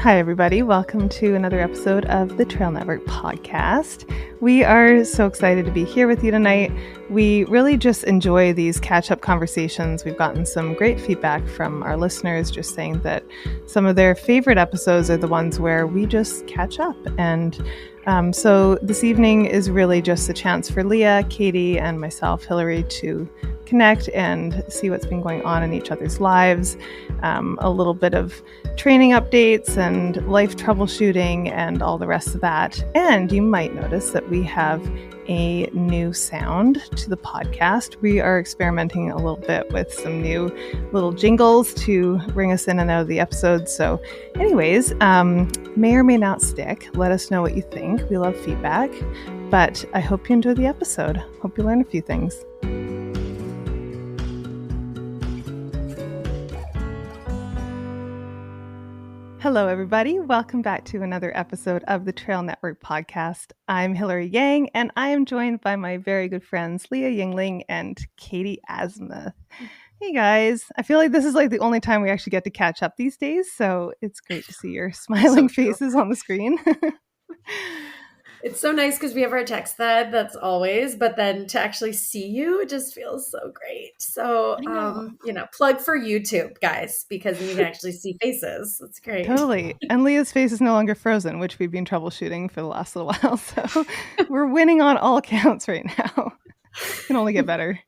Hi, everybody. Welcome to another episode of the Trail Network podcast. We are so excited to be here with you tonight. We really just enjoy these catch-up conversations. We've gotten some great feedback from our listeners just saying that some of their favorite episodes are the ones where we just catch up. And so this evening is really just a chance for Leah, Katie, and myself, Hilary, to connect and see what's been going on in each other's lives, a little bit of training updates and life troubleshooting and all the rest of that. And you might notice that we have a new sound to the podcast. We are experimenting a little bit with some new little jingles to bring us in and out of the episodes. So anyways, may or may not stick. Let us know what you think. We love feedback, but I hope you enjoy the episode. Hope you learn a few things. Hello, everybody. Welcome back to another episode of the Trail Network podcast. I'm Hilary Yang, and I am joined by my very good friends, Leah Yingling and Katie Asmuth. Hey, guys. I feel like this is like the only time we actually get to catch up these days, so it's great to see your smiling faces on the screen. It's so nice because we have our text thread, that's always, but then to actually see you, it just feels so great. So, plug for YouTube, guys, because you can actually see faces. That's great. Totally. And Leah's face is no longer frozen, which we've been troubleshooting for the last little while. So we're winning on all accounts right now. It can only get better.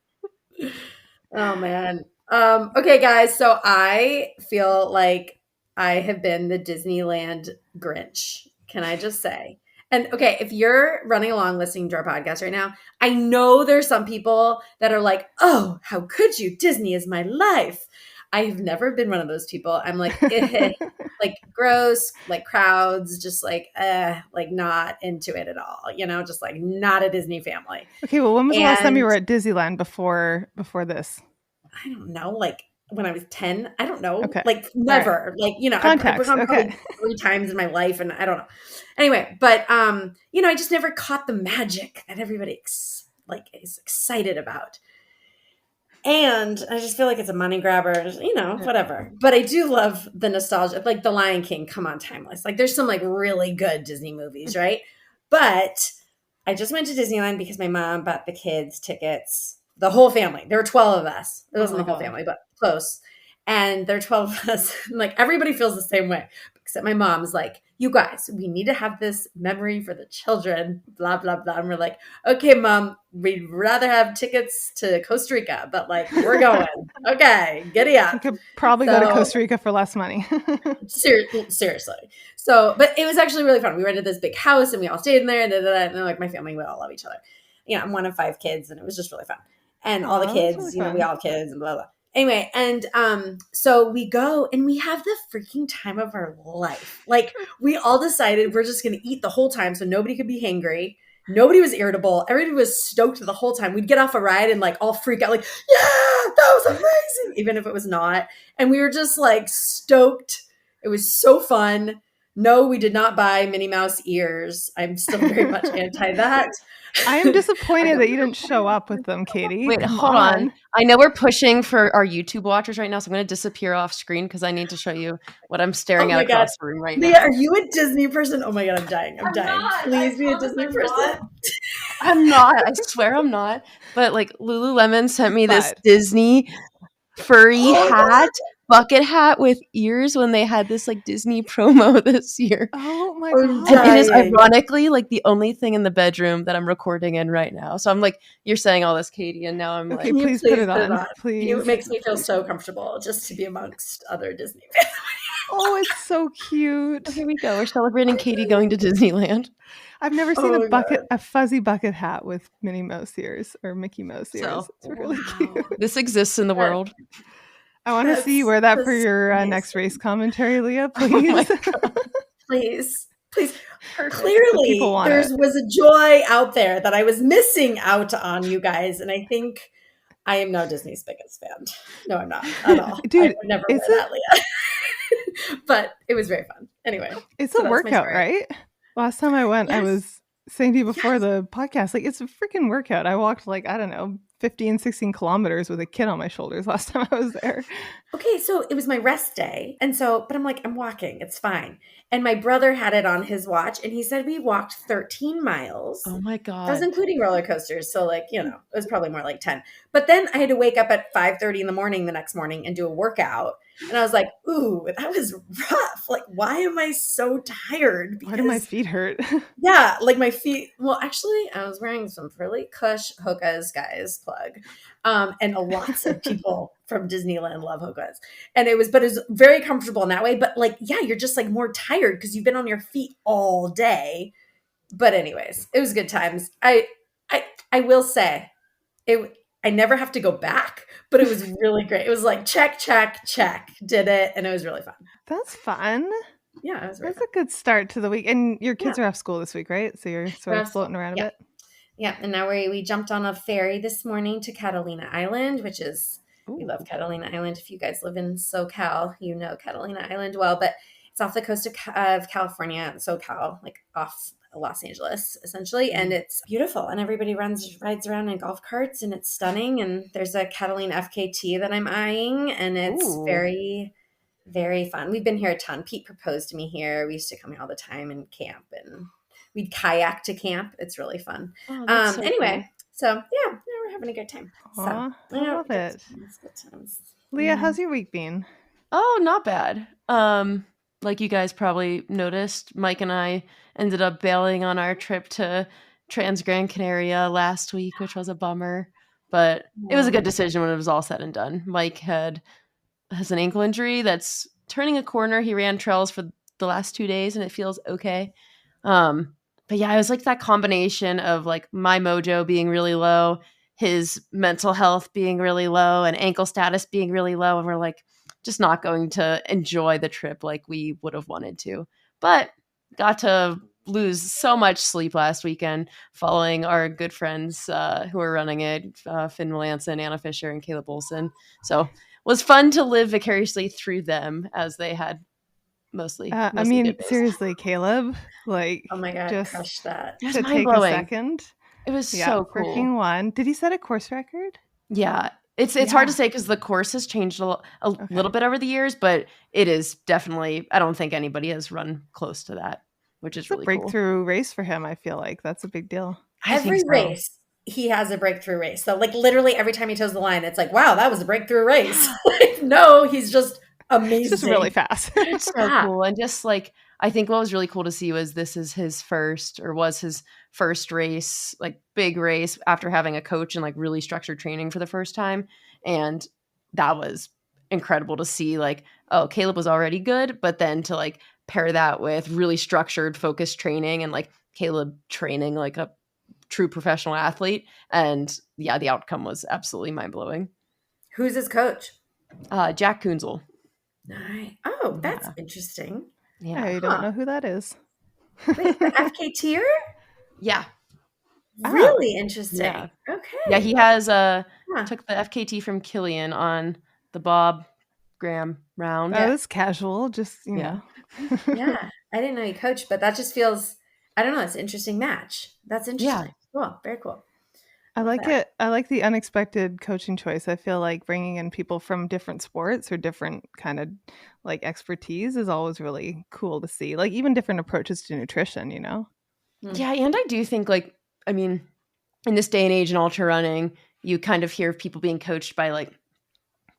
Oh, man. Okay, guys. So I feel like I have been the Disneyland Grinch. Can I just say? And okay, if you're running along listening to our podcast right now, I know there's some people that are like, oh, how could you? Disney is my life. I have never been one of those people. I'm like, like gross, like crowds, just like not into it at all. Just like not a Disney family. Okay, well, when was the last time you were at Disneyland before this? I don't know, like when I was 10, I don't know, okay. Like never, right. Context. I've gone 3 times in my life and I don't know. Anyway, but, I just never caught the magic that everybody is excited about. And I just feel like it's a money grabber, whatever. But I do love the nostalgia, like The Lion King, come on, timeless. Like there's some like really good Disney movies, right? But I just went to Disneyland because my mom bought the kids tickets. The whole family. There were 12 of us. It wasn't the whole family, but close. And there are 12 of us. Like everybody feels the same way. Except my mom's like, you guys, we need to have this memory for the children, blah, blah, blah. And we're like, okay, Mom, we'd rather have tickets to Costa Rica, but like, we're going. Okay, giddy up. You could probably go to Costa Rica for less money. Seriously. So, but it was actually really fun. We rented this big house and we all stayed in there. And like my family, we all love each other. I'm one of 5 kids and it was just really fun. And all the kids, really we all have kids and blah, blah. Anyway, and so we go and we have the freaking time of our life. Like we all decided we're just going to eat the whole time so nobody could be hangry. Nobody was irritable. Everybody was stoked the whole time. We'd get off a ride and like all freak out like, yeah, that was amazing, even if it was not. And we were just like stoked. It was so fun. No, we did not buy Minnie Mouse ears. I'm still very much anti that. I am disappointed that you didn't show up with them, Katie. Wait, hold on. I know we're pushing for our YouTube watchers right now, so I'm going to disappear off screen because I need to show you what I'm staring at across the room right now. Leah, are you a Disney person? Oh my God, I'm dying. I'm dying. Not. Please be a Disney person. I'm not. I swear I'm not. But like Lululemon sent me this Disney furry hat. Bucket hat with ears when they had this like Disney promo this year. Oh my God. And it is ironically like the only thing in the bedroom that I'm recording in right now. So I'm like, you're saying all this, Katie, and now I'm like, please put it on. Please. It makes me feel so comfortable just to be amongst other Disney families. Oh, it's so cute. Here we go. We're celebrating Katie going to Disneyland. I've never seen a fuzzy bucket hat with Minnie Mouse ears or Mickey Mouse ears. So, it's really cute. This exists in the world. I want to see you wear that for your next race commentary, Leah, please. Oh please. Clearly, there was a joy out there that I was missing out on, you guys. And I think I am now Disney's biggest fan. No, I'm not at all. Dude, I would never wear that, Leah. But it was very fun. Anyway. It's a workout, right? Last time I went, I was saying to you before the podcast, like it's a freaking workout. I walked like, I don't know, 15, 16 kilometers with a kid on my shoulders last time I was there. Okay, so it was my rest day. And so, but I'm like, I'm walking. It's fine. And my brother had it on his watch and he said we walked 13 miles. Oh my God. That was including roller coasters. So like, you know, it was probably more like 10. But then I had to wake up at 5:30 in the morning the next morning and do a workout. And I was like, ooh, that was rough. Like, why am I so tired? Why do my feet hurt? Yeah, like my feet. Well, actually, I was wearing some really cush hokas, guys, plug. And lots of people from Disneyland love hokas. And it was very comfortable in that way. But like, yeah, you're just like more tired because you've been on your feet all day. But anyways, it was good times. I will say I never have to go back, but it was really great. It was like check, did it. And it was really fun. That's fun. Yeah, it was really That's a good start to the week. And your kids are off school this week, right? So you're sort of floating around a bit. Yeah. And now we jumped on a ferry this morning to Catalina Island, which is, we love Catalina Island. If you guys live in SoCal, you know Catalina Island well, but it's off the coast of California, SoCal, like off Los Angeles, essentially. And it's beautiful. And everybody rides around in golf carts and it's stunning. And there's a Catalina FKT that I'm eyeing and it's very, very fun. We've been here a ton. Pete proposed to me here. We used to come here all the time and camp and we'd kayak to camp. It's really fun. Oh, anyway, cool. So yeah, we're having a good time. Aww, I love it. Good times. Leah, how's your week been? Oh, not bad. Like you guys probably noticed, Mike and I ended up bailing on our trip to Gran Canaria last week, which was a bummer, but it was a good decision when it was all said and done. Mike has an ankle injury that's turning a corner. He ran trails for the last 2 days and it feels okay. But yeah, it was like that combination of like my mojo being really low, his mental health being really low, and ankle status being really low. And we're like, just not going to enjoy the trip like we would have wanted to. But got to lose so much sleep last weekend following our good friends who are running it, Finn Melanson, Anna Fisher, and Caleb Olson. So it was fun to live vicariously through them as they had mostly I mean, seriously, Caleb, like, oh my God, just crushed that. To take a second. It was so cool. Freaking one. Did he set a course record? Yeah. It's hard to say because the course has changed a little bit over the years, but it is definitely, I don't think anybody has run close to that, which is really a breakthrough race for him. I feel like that's a big deal. Every race, he has a breakthrough race. So like literally every time he toes the line, it's like, wow, that was a breakthrough race. Like, no, he's just amazing. It's just really fast. It's so cool. And just like, I think what was really cool to see was was his first race, like big race after having a coach and like really structured training for the first time. And that was incredible to see, like, oh, Caleb was already good, but then to like pair that with really structured, focused training and like Caleb training like a true professional athlete. And yeah, the outcome was absolutely mind blowing. Who's his coach? Jack Kunzel. Nice. Oh, that's interesting. Yeah, I don't know who that is. Wait, the FKTer? Yeah. Really interesting. Yeah. Okay. Yeah, he has took the FKT from Killian on the Bob Graham round. That was casual, just you know. Yeah, I didn't know he coached, but that just feels, I don't know, it's an interesting match. That's interesting. Yeah. Cool. Very cool. I like it. I like the unexpected coaching choice. I feel like bringing in people from different sports or different kind of like expertise is always really cool to see. Like even different approaches to nutrition, you know? Yeah. And I do think like, I mean, in this day and age in ultra running, you kind of hear of people being coached by like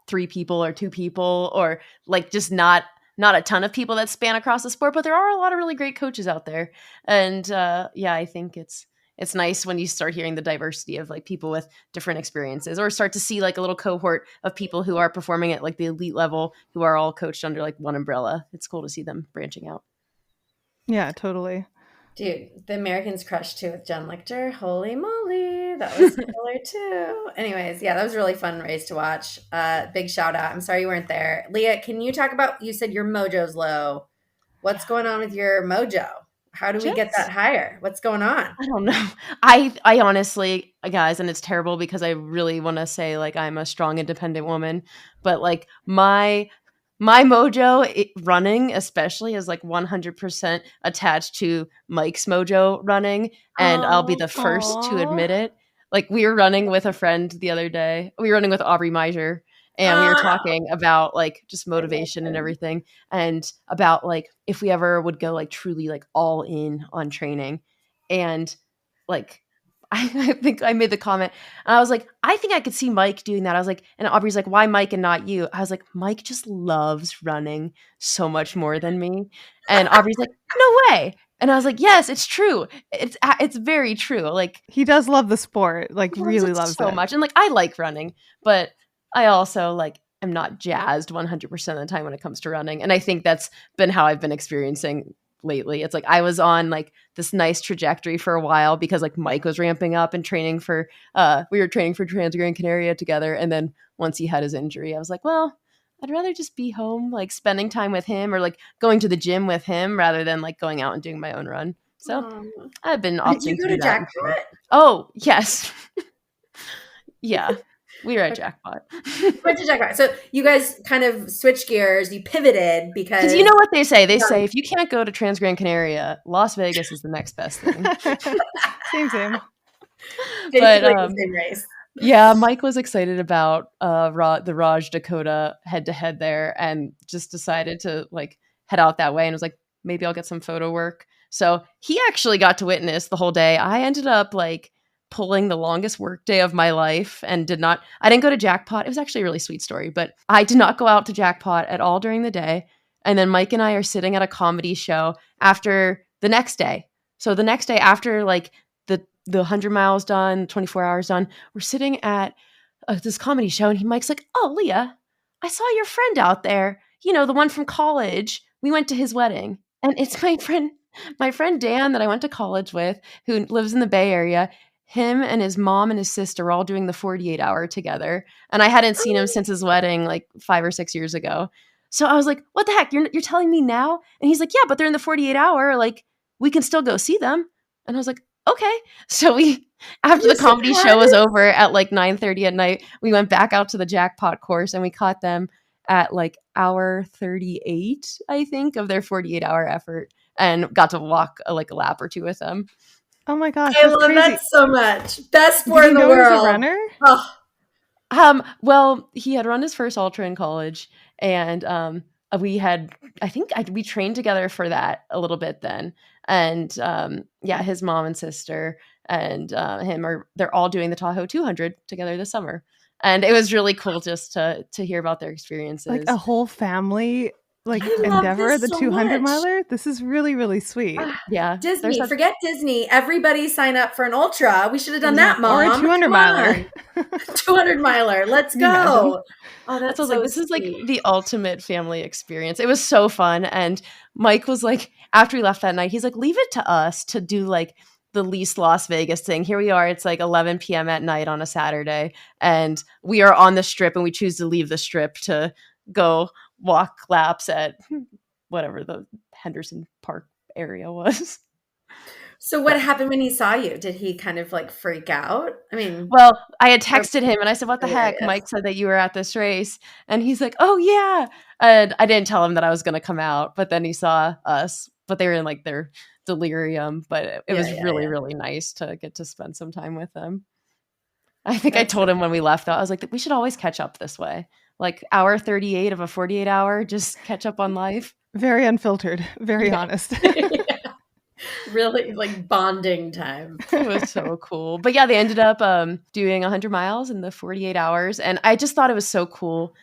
3 people or 2 people or like just not a ton of people that span across the sport, but there are a lot of really great coaches out there. And I think it's nice when you start hearing the diversity of like people with different experiences or start to see like a little cohort of people who are performing at like the elite level who are all coached under like one umbrella. It's cool to see them branching out. Yeah, totally. Dude, the Americans crushed too with Jen Lichter. Holy moly. That was killer too. Anyways, yeah, that was a really fun race to watch. Big shout out. I'm sorry you weren't there. Leah, can you talk about, you said your mojo's low. What's going on with your mojo? How do we get that higher? What's going on? I don't know. I honestly, guys, and it's terrible because I really want to say like I'm a strong, independent woman, but like my mojo running especially is like 100% attached to Mike's mojo running, and I'll be the first to admit it. like we were running with a friend the other day. We were running with Aubrey Meiser, and we were talking about like just motivation and everything, and about like if we ever would go like truly like all in on training. And like I think I made the comment, and I was like, I think I could see Mike doing that. I was like, and Aubrey's like, why Mike and not you? I was like, Mike just loves running so much more than me. And Aubrey's like, no way. And I was like, yes, it's true. It's very true. Like he does love the sport, like really loves so it much. And like I like running, but I also like am not jazzed 100% of the time when it comes to running. And I think that's been how I've been experiencing lately. It's like I was on like this nice trajectory for a while because like Mike was ramping up and training for we were training for Trans-Gran Canaria together, and then once he had his injury I was like, well, I'd rather just be home like spending time with him or like going to the gym with him rather than like going out and doing my own run. So I've been opting Did you go to to do that. Jackpot? Oh yes. Yeah, we were at Jackpot. Went to Jackpot. So you guys kind of switched gears. You pivoted because you know what they say. They say if you can't go to Trans-Gran Canaria, Las Vegas is the next best thing. Same. But same race. yeah, Mike was excited about the Raj Dakota head-to-head there, and just decided to like head out that way, and was like, maybe I'll get some photo work. So he actually got to witness the whole day. I ended up like pulling the longest work day of my life and I didn't go to Jackpot. It was actually a really sweet story, but I did not go out to Jackpot at all during the day. And then Mike and I are sitting at a comedy show after the next day. So the next day after like the 100 miles done, 24 hours done, we're sitting at this comedy show, and Mike's like, oh, Leah, I saw your friend out there. You know, the one from college. We went to his wedding. And it's my friend Dan that I went to college with, who lives in the Bay Area. Him and his mom and his sister were all doing the 48 hour together. And I hadn't seen him since his wedding like 5 or 6 years ago. So I was like, what the heck? You're telling me now? And he's like, yeah, but they're in the 48 hour. Like we can still go see them. And I was like, okay. So after the comedy show was over at like 9:30 at night, we went back out to the Jackpot course, and we caught them at like hour 38, I think, of their 48 hour effort, and got to walk like a lap or two with them. Oh my gosh, I love that so much. Best sport in the world. He was a runner? Oh. Well, he had run his first ultra in college, and we trained together for that a little bit then. And yeah, his mom and sister and they're all doing the Tahoe 200 together this summer. And it was really cool just to hear about their experiences. Like a whole family endeavor, the 200 miler. This is really, really sweet. Yeah. Disney, forget Disney. Everybody sign up for an ultra. We should have done that, Mom. Or a 200 miler. 200 miler. Let's go. Oh, that's so this is like the ultimate family experience. It was so fun. And Mike was like, after we left that night, he's like, leave it to us to do like the least Las Vegas thing. Here we are. It's like 11 p.m. at night on a Saturday, and we are on the strip, and we choose to leave the strip to go walk laps at whatever the Henderson Park area was. So what happened when he saw you? Did he kind of like freak out? I mean, well, I had texted him and I said, what the heck? Mike said that you were at this race. And he's like, oh yeah. And I didn't tell him that I was going to come out, but then he saw us, but they were in like their delirium, but it was really, really nice to get to spend some time with them. I think I told him when we left, though, I was like, we should always catch up this way. Like hour 38 of a 48 hour, just catch up on life. Very unfiltered, very honest. Really like bonding time. It was so cool. But yeah, they ended up doing 100 miles in the 48 hours. And I just thought it was so cool.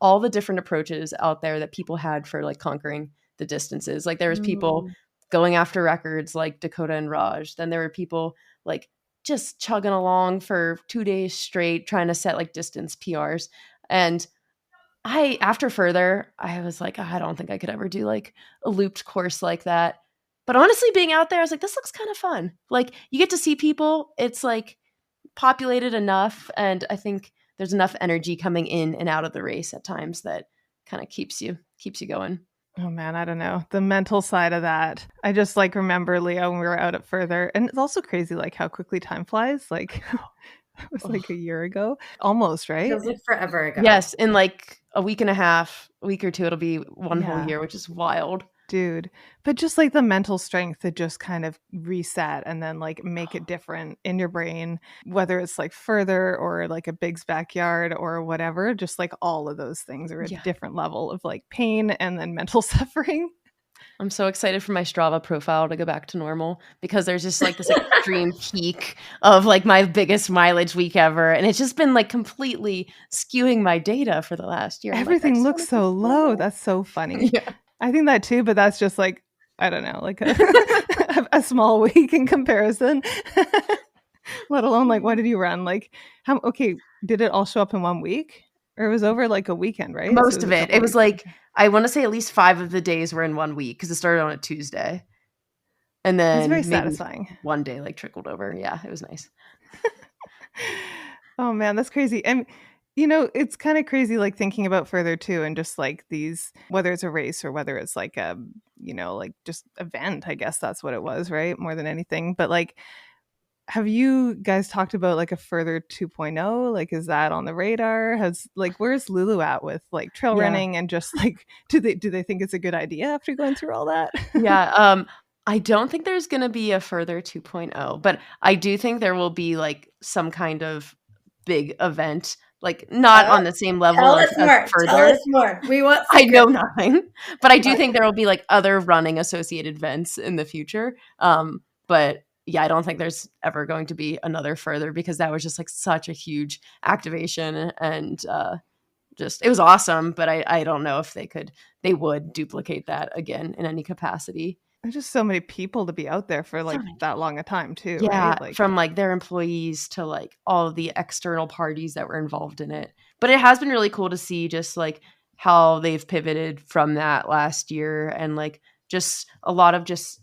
All the different approaches out there that people had for like conquering the distances. Like there was people going after records like Dakota and Raj. Then there were people like just chugging along for 2 days straight, trying to set like distance PRs. And after further, I was like, I don't think I could ever do like a looped course like that. But honestly, being out there, I was like, this looks kind of fun. Like you get to see people. It's like populated enough. And I think there's enough energy coming in and out of the race at times that kind of keeps you going. Oh man, I don't know. The mental side of that. I just like remember Leah when we were out at Further. And it's also crazy like how quickly time flies. Like it was like a year ago. Almost, right? It feels like forever ago. Yes. In like a week and a half, a week or two, it'll be one whole year, which is wild. Dude, but just like the mental strength to just kind of reset and then like make it different in your brain, whether it's like further or like a Big's backyard or whatever, just like all of those things are a different level of like pain and then mental suffering. I'm so excited for my Strava profile to go back to normal because there's just like this extreme peak of like my biggest mileage week ever. And it's just been like completely skewing my data for the last year. Everything looks so low. That's so funny. Yeah. I think that too, but that's just like, I don't know, like a small week in comparison. Let alone like, what did you run? Like, did it all show up in 1 week? Or it was over like a weekend, right? Most of it. It was like, I want to say at least 5 of the days were in 1 week because it started on a Tuesday. And then it's very satisfying. One day like trickled over. Yeah, it was nice. Oh man, that's crazy. And you know, it's kind of crazy like thinking about further too, and just like these, whether it's a race or whether it's like a, you know, like just event, I guess that's what it was, right? More than anything. But like, have you guys talked about like a further 2.0? Like, is that on the radar? Where's Lulu at with like trail running and just like, do they think it's a good idea after going through all that? Yeah. I don't think there's going to be a further 2.0, but I do think there will be like some kind of big event, like not on the same level as further. Tell us more. We want. I know nothing, but I do think there will be like other running associated events in the future. But yeah, I don't think there's ever going to be another further because that was just like such a huge activation and just it was awesome. But I don't know if they would duplicate that again in any capacity. There's just so many people to be out there for like that long a time too. Yeah, right? Like, from like their employees to like all of the external parties that were involved in it. But it has been really cool to see just like how they've pivoted from that last year and like just a lot of just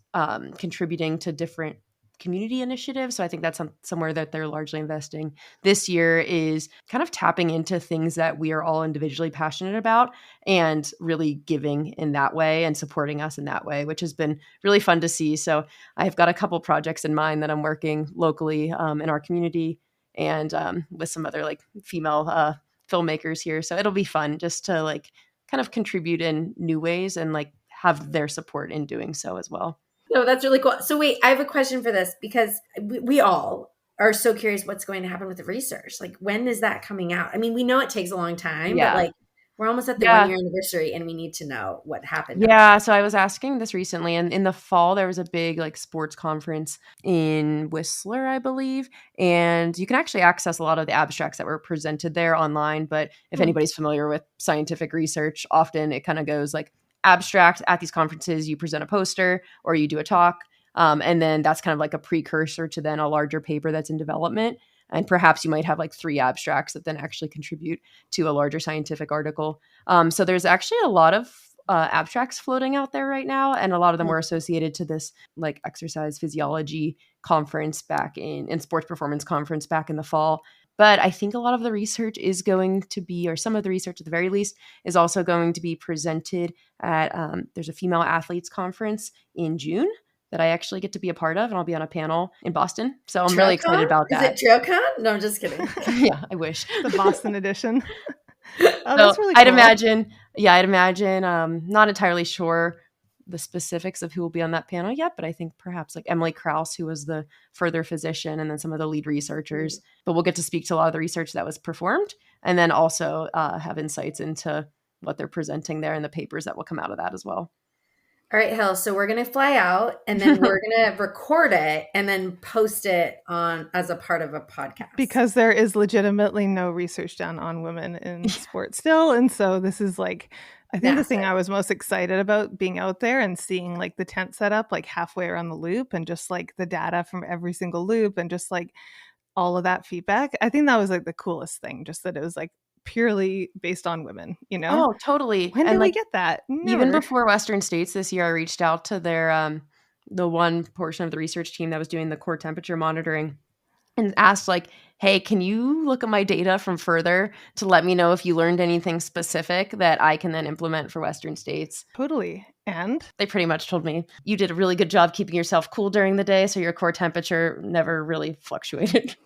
contributing to different community initiatives. So I think that's somewhere that they're largely investing this year is kind of tapping into things that we are all individually passionate about and really giving in that way and supporting us in that way, which has been really fun to see. So I've got a couple projects in mind that I'm working locally in our community and with some other like female filmmakers here. So it'll be fun just to like kind of contribute in new ways and like have their support in doing so as well. No, that's really cool. So wait, I have a question for this because we all are so curious what's going to happen with the research. Like, when is that coming out? I mean, we know it takes a long time, but like we're almost at the 1 year anniversary and we need to know what happened. Yeah. So I was asking this recently, and in the fall, there was a big like sports conference in Whistler, I believe. And you can actually access a lot of the abstracts that were presented there online. But if anybody's familiar with scientific research, often it kind of goes like, abstract at these conferences, you present a poster or you do a talk. And then that's kind of like a precursor to then a larger paper that's in development. And perhaps you might have like 3 abstracts that then actually contribute to a larger scientific article. So there's actually a lot of abstracts floating out there right now. And a lot of them were associated to this like exercise physiology conference back in sports performance conference back in the fall. But I think a lot of the research is going to be, or some of the research at the very least, is also going to be presented at, there's a female athletes conference in June that I actually get to be a part of, and I'll be on a panel in Boston. So I'm really excited about that. Is it TrailCon? No, I'm just kidding. Yeah, I wish. The Boston edition. That's really cool. I'd imagine, not entirely sure the specifics of who will be on that panel yet, but I think perhaps like Emily Krause, who was the further physician, and then some of the lead researchers. But we'll get to speak to a lot of the research that was performed, and then also have insights into what they're presenting there and the papers that will come out of that as well. All right, Hill. So we're going to fly out and then we're going to record it and then post it on as a part of a podcast. Because there is legitimately no research done on women in sports still. And so this is like, I think the thing I was most excited about being out there and seeing like the tent set up like halfway around the loop and just like the data from every single loop and just like all of that feedback. I think that was like the coolest thing, just that it was like purely based on women, you know? Oh, totally. When did we get that? Never. Even before Western States this year, I reached out to their the one portion of the research team that was doing the core temperature monitoring and asked like, hey, can you look at my data from further to let me know if you learned anything specific that I can then implement for Western States? Totally. And they pretty much told me, you did a really good job keeping yourself cool during the day, so your core temperature never really fluctuated.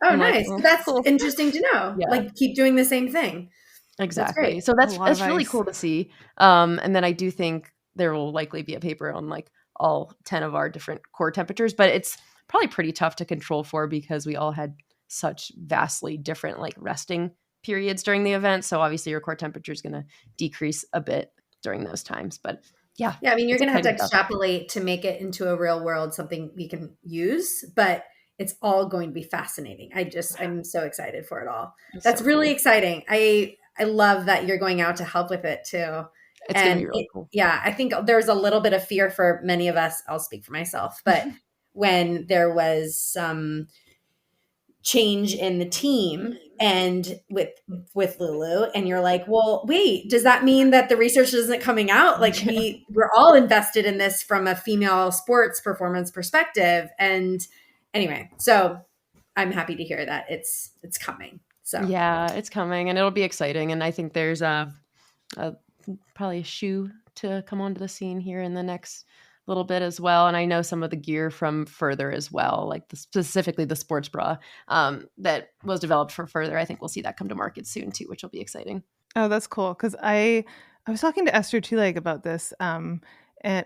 Oh, nice. Like, that's cool. Interesting to know. Yeah. Like, keep doing the same thing. Exactly. So that's really cool to see. And then I do think there will likely be a paper on like all 10 of our different core temperatures, but it's probably pretty tough to control for because we all had such vastly different like resting periods during the event. So obviously your core temperature is going to decrease a bit during those times, but yeah. I mean, you're going to have to extrapolate to make it into a real world, something we can use, but it's all going to be fascinating. I'm so excited for it all. That's so really cool. Exciting. I love that you're going out to help with it too. It's going to be really cool. Yeah. I think there's a little bit of fear for many of us. I'll speak for myself, but when there was some change in the team and with Lulu, and you're like, well, wait, does that mean that the research isn't coming out? Like we're all invested in this from a female sports performance perspective. And anyway, so I'm happy to hear that it's coming. So yeah, it's coming and it'll be exciting. And I think there's probably a shoe to come onto the scene here in the next little bit as well. And I know some of the gear from Further as well, like specifically the sports bra that was developed for Further. I think we'll see that come to market soon too, which will be exciting. Oh, that's cool. Because I was talking to Esther Two-Leg about this and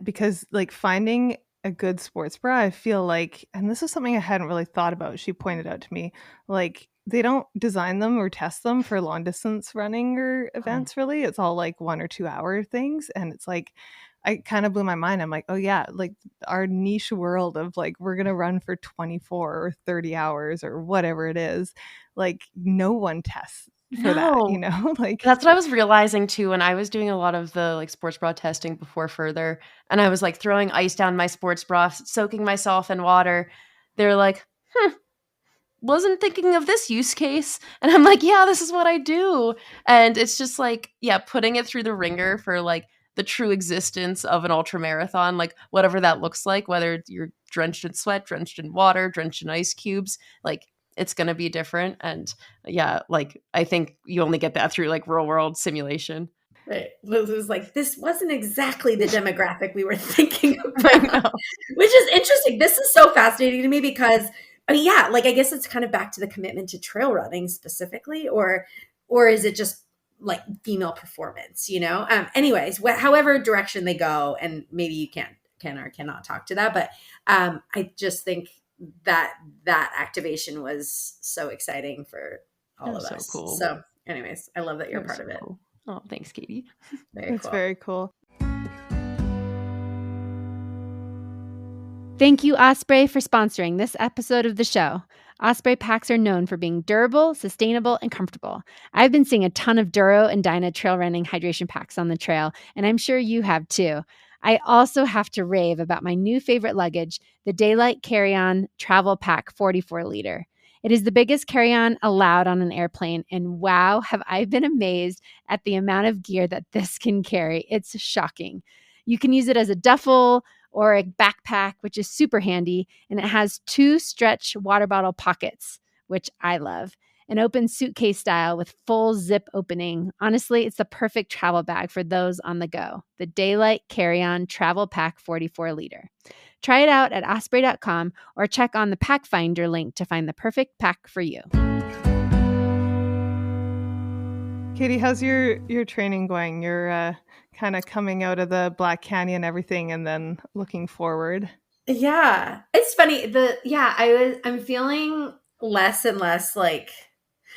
because like finding a good sports bra, I feel like, and this is something I hadn't really thought about, she pointed out to me, like they don't design them or test them for long distance running or events really. It's all like 1 or 2 hour things. And it's like, I kind of blew my mind. I'm like, oh yeah, like our niche world of like, we're going to run for 24 or 30 hours or whatever it is. Like no one tests for that, you know, like that's what I was realizing too. When I was doing a lot of the like sports bra testing before Further, and I was like throwing ice down my sports bra, soaking myself in water. They're like, wasn't thinking of this use case. And I'm like, yeah, this is what I do. And it's just like, yeah, putting it through the ringer for like the true existence of an ultra marathon, like whatever that looks like, whether you're drenched in sweat, drenched in water, drenched in ice cubes, like it's going to be different. And yeah, like I think you only get that through like real world simulation. Right. Lulu's like, this wasn't exactly the demographic we were thinking about, which is interesting. This is so fascinating to me because I mean, yeah, like I guess it's kind of back to the commitment to trail running specifically, or is it just like female performance, you know? Anyways, however direction they go, and maybe you can or cannot talk to that, but I just think that activation was so exciting for all of us. So cool. So anyways, I love that you're part of it. Cool. Oh, thanks, Katie. It's very cool. Thank you, Osprey, for sponsoring this episode of the show. Osprey packs are known for being durable, sustainable, and comfortable. I've been seeing a ton of Duro and Dyna trail running hydration packs on the trail, and I'm sure you have too. I also have to rave about my new favorite luggage, the Daylight Carry-On Travel Pack 44 liter. It is the biggest carry-on allowed on an airplane, and wow, have I been amazed at the amount of gear that this can carry. It's shocking. You can use it as a duffel or a backpack, which is super handy, and it has 2 stretch water bottle pockets, which I love. An open suitcase style with full zip opening. Honestly, it's the perfect travel bag for those on the go. The Daylight Carry-On Travel Pack 44 liter. Try it out at osprey.com or check on the Pack Finder link to find the perfect pack for you. Katie, how's your training going? You're kind of coming out of the Black Canyon, everything, and then looking forward. Yeah, it's funny. I'm feeling less and less like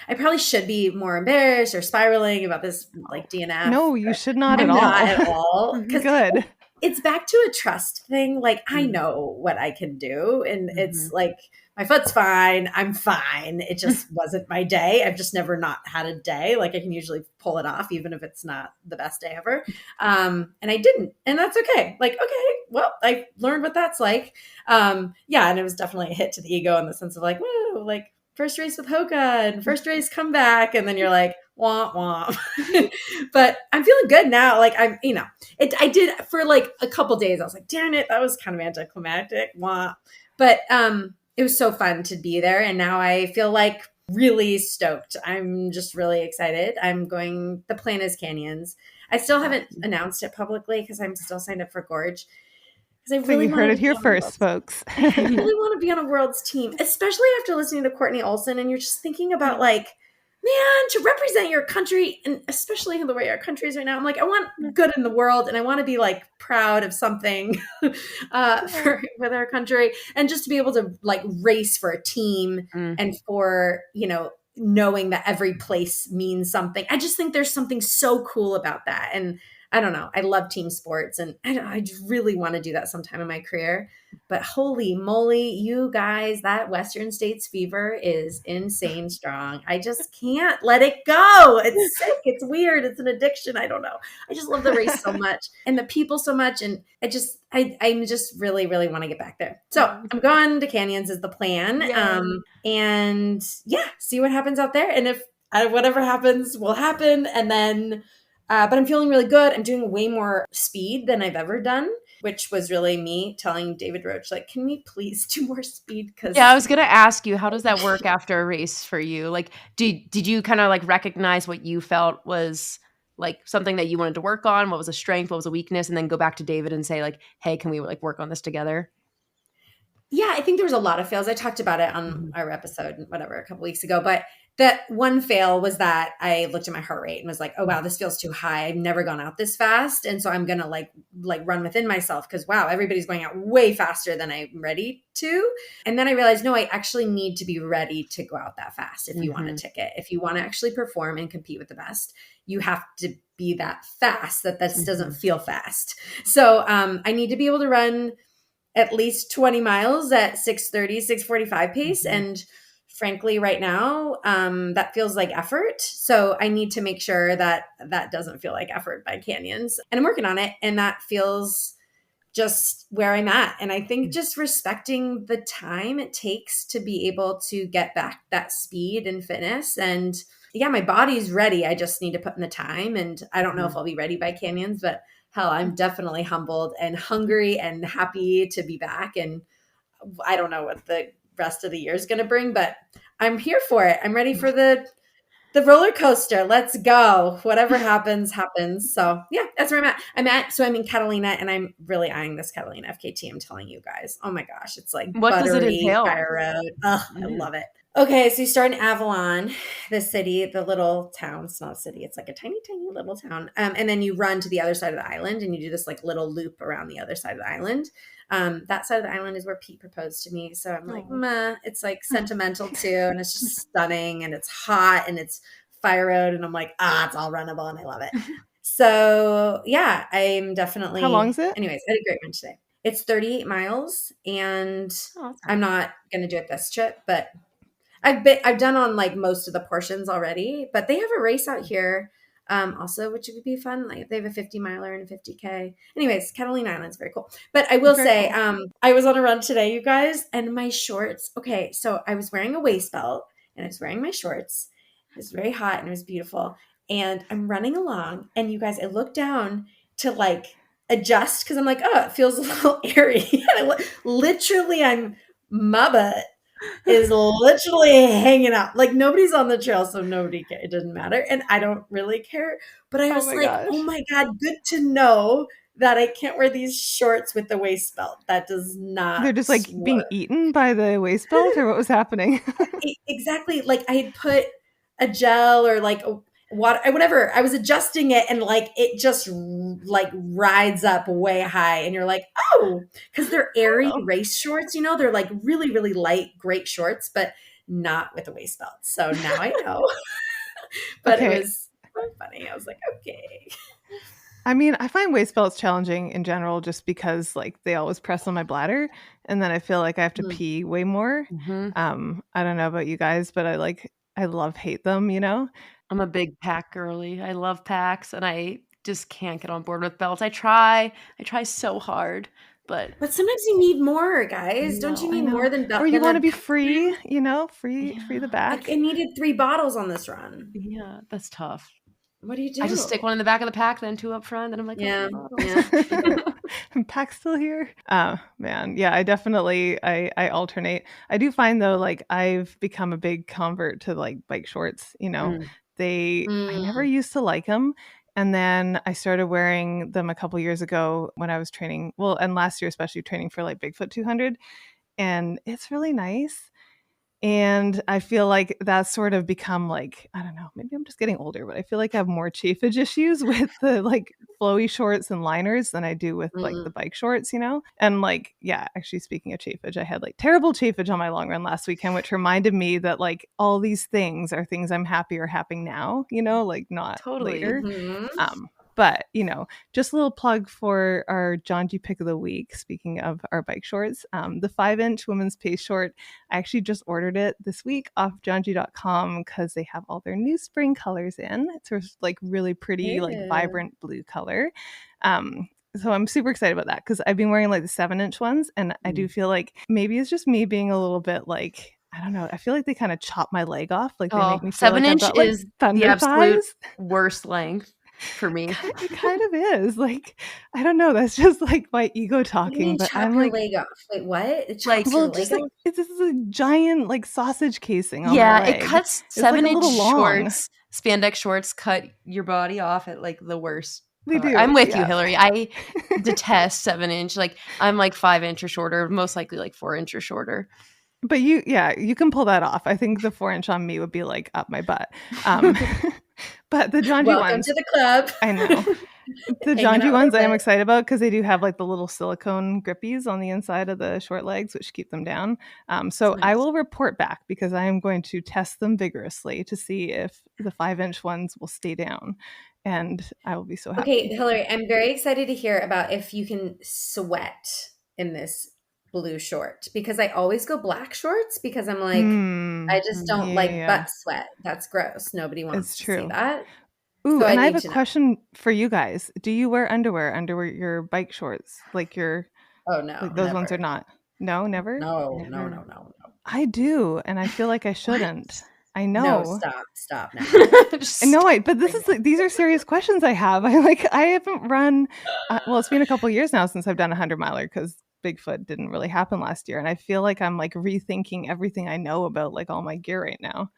I probably should be more embarrassed or spiraling about this like DNF. No, you should not at all. Not at all. Good. It's back to a trust thing. Like I know what I can do, and it's like my foot's fine. I'm fine. It just wasn't my day. I've just never not had a day. Like I can usually pull it off, even if it's not the best day ever. And I didn't, and that's okay. Like, okay, well, I learned what that's like. And it was definitely a hit to the ego in the sense of like, whoa, like first race with Hoka and first race comeback. And then you're like, womp womp. But I'm feeling good now. Like I did for like a couple days. I was like, damn it, that was kind of anticlimactic. Womp. But it was so fun to be there. And now I feel like really stoked. I'm just really excited. The plan is Canyons. I still haven't announced it publicly because I'm still signed up for Gorge. I really you heard it here first, folks. I really want to be on a world's team, especially after listening to Courtney Olsen. And you're just thinking about like, man, to represent your country, and especially the way our country is right now, I'm like, I want good in the world, and I want to be like proud of something with our country, and just to be able to like race for a team and for, knowing that every place means something. I just think there's something so cool about that. And I don't know, I love team sports, and I really want to do that sometime in my career. But holy moly, you guys, that Western States fever is insane strong. I just can't let it go. It's sick. It's weird. It's an addiction. I don't know. I just love the race so much and the people so much. And I just really, really want to get back there. So I'm going to Canyons is the plan. And see what happens out there. And if whatever happens will happen. And then, but I'm feeling really good. I'm doing way more speed than I've ever done, which was really me telling David Roach, like, can we please do more speed? I was going to ask you, how does that work after a race for you? Like, did you kind of like recognize what you felt was like something that you wanted to work on? What was a strength? What was a weakness? And then go back to David and say like, hey, can we like work on this together? Yeah, I think there was a lot of fails. I talked about it on our episode, whatever, a couple weeks ago. But that one fail was that I looked at my heart rate and was like, oh, wow, this feels too high. I've never gone out this fast. And so I'm going to like run within myself because, wow, everybody's going out way faster than I'm ready to. And then I realized, no, I actually need to be ready to go out that fast if you want a ticket. If you want to actually perform and compete with the best, you have to be that fast that this doesn't feel fast. So I need to be able to run at least 20 miles at 6:30, 6:45 pace. And frankly, right now, that feels like effort. So I need to make sure that that doesn't feel like effort by Canyons. And I'm working on it. And that feels just where I'm at. And I think just respecting the time it takes to be able to get back that speed and fitness. And yeah, my body's ready. I just need to put in the time. And I don't know if I'll be ready by Canyons, but hell, I'm definitely humbled and hungry and happy to be back. And I don't know what the rest of the year is going to bring, but I'm here for it. I'm ready for the roller coaster. Let's go. Whatever happens, happens. So yeah, that's where I'm at. So I'm in Catalina, and I'm really eyeing this Catalina FKT. I'm telling you guys. Oh my gosh. It's like what buttery, does it entail? fire road. Oh, I love it. Okay, so you start in Avalon, the city, the little town. It's not a city. It's like a tiny, tiny little town. And then you run to the other side of the island, and you do this like little loop around the other side of the island. That side of the island is where Pete proposed to me. So I'm like, meh. It's like sentimental too, and it's just stunning, and it's hot, and it's fire road, and I'm like, it's all runnable, and I love it. So yeah, I'm definitely. How long is it? Anyways, I had a great run today. It's 38 miles, and I'm not going to do it this trip, but I've done on like most of the portions already, but they have a race out here also, which would be fun. Like they have a 50 miler and a 50K. Anyways, Catalina Island's very cool. But I will say, I was on a run today, you guys, and my shorts. Okay, so I was wearing a waist belt and I was wearing my shorts. It was very hot and it was beautiful. And I'm running along, and you guys, I look down to like adjust because I'm like, oh, it feels a little airy. Literally, my butt is literally hanging out. Like nobody's on the trail, so it doesn't matter. And I don't really care. But I was oh my God, good to know that I can't wear these shorts with the waist belt. That does not. They're just like being eaten by the waist belt, or what was happening? Exactly. Like I had put a gel or like whatever. I was adjusting it, and like it just like rides up way high, and you're like, oh, because they're airy race shorts, they're like really, really light, great shorts, but not with a waist belt. So now I know. But it was funny. I was like, okay. I mean, I find waist belts challenging in general just because like they always press on my bladder, and then I feel like I have to pee way more. I don't know about you guys, but I hate them, I'm a big pack girly. I love packs, and I just can't get on board with belts. I try so hard, but sometimes you need more, guys. Don't you need more than belts? Or you want to be free, free the back. I needed 3 bottles on this run. Yeah, that's tough. What do you do? I just stick one in the back of the pack, then 2 up front, and I'm like, yeah. Pack's still here. Man, yeah, I definitely I alternate. I do find though, like I've become a big convert to like bike shorts. I never used to like them. And then I started wearing them a couple years ago when I was training. Well, and last year, especially training for like Bigfoot 200. And it's really nice. And I feel like that's sort of become like, I don't know, maybe I'm just getting older, but I feel like I have more chafage issues with the like flowy shorts and liners than I do with like the bike shorts, you know? And like, yeah, actually speaking of chafage, I had like terrible chafage on my long run last weekend, which reminded me that like all these things are things I'm happy are happening now, you know, like not later. But, you know, just a little plug for our John G pick of the week. Speaking of our bike shorts, the 5-inch women's pace short, I actually just ordered it this week off johng.com because they have all their new spring colors in. It's sort of like really pretty, like vibrant blue color. So I'm super excited about that because I've been wearing like the 7-inch ones, and I do feel like maybe it's just me being a little bit like, I don't know. I feel like they kind of chop my leg off. Like they make me feel 7-inch like I've got, like, is thunder the absolute thighs. worst length for me. It kind of is. Like, I don't know. That's just like my ego talking. But I'm like, leg off. Wait, what? It like, chops well, your just leg like off? it's this is a giant like sausage casing on my leg. It cuts It's like a 7-inch little long. shorts. Spandex shorts cut your body off at like the worst. They do. I'm with you, yeah. Hilary. I detest 7-inch. Like I'm like 5-inch or shorter, most likely like 4-inch or shorter. But you can pull that off. I think the 4-inch on me would be like up my butt. But the John G Welcome ones, to the club. I know. The John G ones I am excited about because they do have like the little silicone grippies on the inside of the short legs, which keep them down. So nice. I will report back because I am going to test them vigorously to see if the 5-inch ones will stay down. And I will be so happy. Okay, Hilary, I'm very excited to hear about if you can sweat in this blue short because I always go black shorts because I'm like, I just don't like butt sweat. That's gross. Nobody wants to see that. Ooh, so and I have a question for you guys. Do you wear underwear under your bike shorts? Like your Oh no. Like those ones are not. No, never? No. I do, and I feel like I shouldn't. I know. No, stop now. I know, but this is like, these are serious questions I have. I haven't run. Well, it's been a couple years now since I've done a 100-miler because Bigfoot didn't really happen last year, and I feel like I'm like rethinking everything I know about like all my gear right now.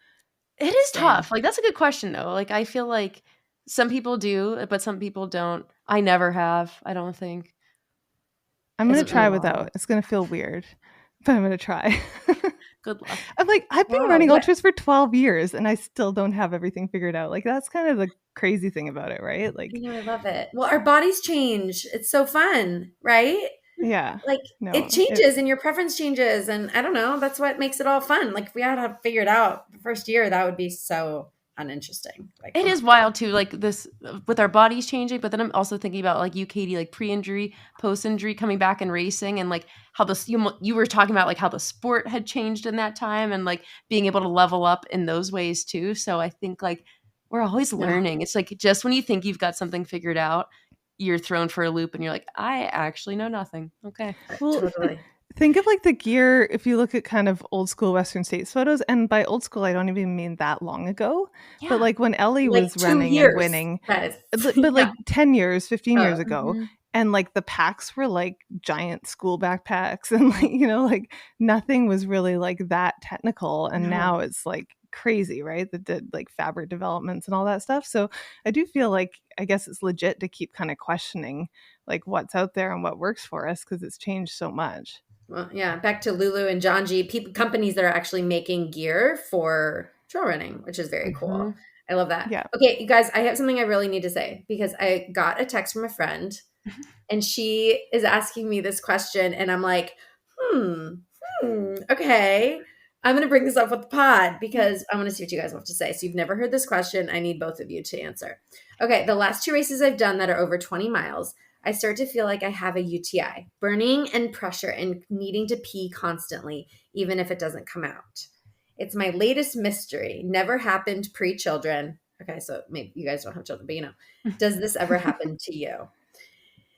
It is tough. Like that's a good question though. Like I feel like some people do, but some people don't. I never have. I don't think. I'm gonna try without. It's gonna feel weird, but I'm gonna try. Good luck. I'm like, I've been running ultras for 12 years and I still don't have everything figured out. Like that's kind of the crazy thing about it, right? Like, you know, I love it. Well, our bodies change. It's so fun, right? Yeah. Like it changes and your preference changes. And I don't know, that's what makes it all fun. Like if we had to figure it out the first year, that would be so uninteresting. Like, it is wild too, like this with our bodies changing, but then I'm also thinking about like you, Katie, like pre-injury, post-injury, coming back and racing, and like how you were talking about like how the sport had changed in that time and like being able to level up in those ways too. So I think like we're always learning. It's like just when you think you've got something figured out, you're thrown for a loop and you're like, I actually know nothing. Okay. Well, totally. Think of like the gear, if you look at kind of old school Western States photos, and by old school, I don't even mean that long ago, but like when Ellie was running and winning, but like 10 years, 15 years ago, and like the packs were like giant school backpacks and like, you know, like nothing was really like that technical. And now it's like crazy, right? That did like fabric developments and all that stuff. So I do feel like, I guess it's legit to keep kind of questioning like what's out there and what works for us because it's changed so much. Well, yeah, back to Lulu and John G, companies that are actually making gear for trail running, which is very cool. I love that. Yeah. Okay, you guys, I have something I really need to say because I got a text from a friend and she is asking me this question and I'm like, okay. I'm going to bring this up with the pod because I want to see what you guys have to say. So you've never heard this question. I need both of you to answer. Okay, the last 2 races I've done that are over 20 miles, I start to feel like I have a UTI, burning and pressure and needing to pee constantly, even if it doesn't come out. It's my latest mystery. Never happened pre-children. Okay, so maybe you guys don't have children, but you know, does this ever happen to you?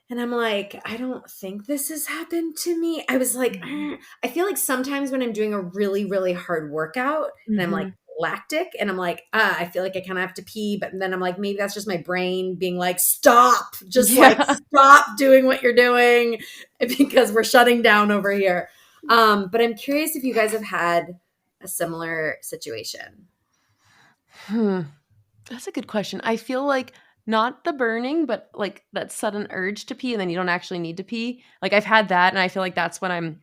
And I'm like, I don't think this has happened to me. I was like, I feel like sometimes when I'm doing a really, really hard workout and I'm like, lactic and I'm like, I feel like I kind of have to pee, but then I'm like, maybe that's just my brain being like, stop, like stop doing what you're doing because we're shutting down over here. But I'm curious if you guys have had a similar situation. That's a good question. I feel like not the burning, but like that sudden urge to pee and then you don't actually need to pee. Like I've had that and I feel like that's when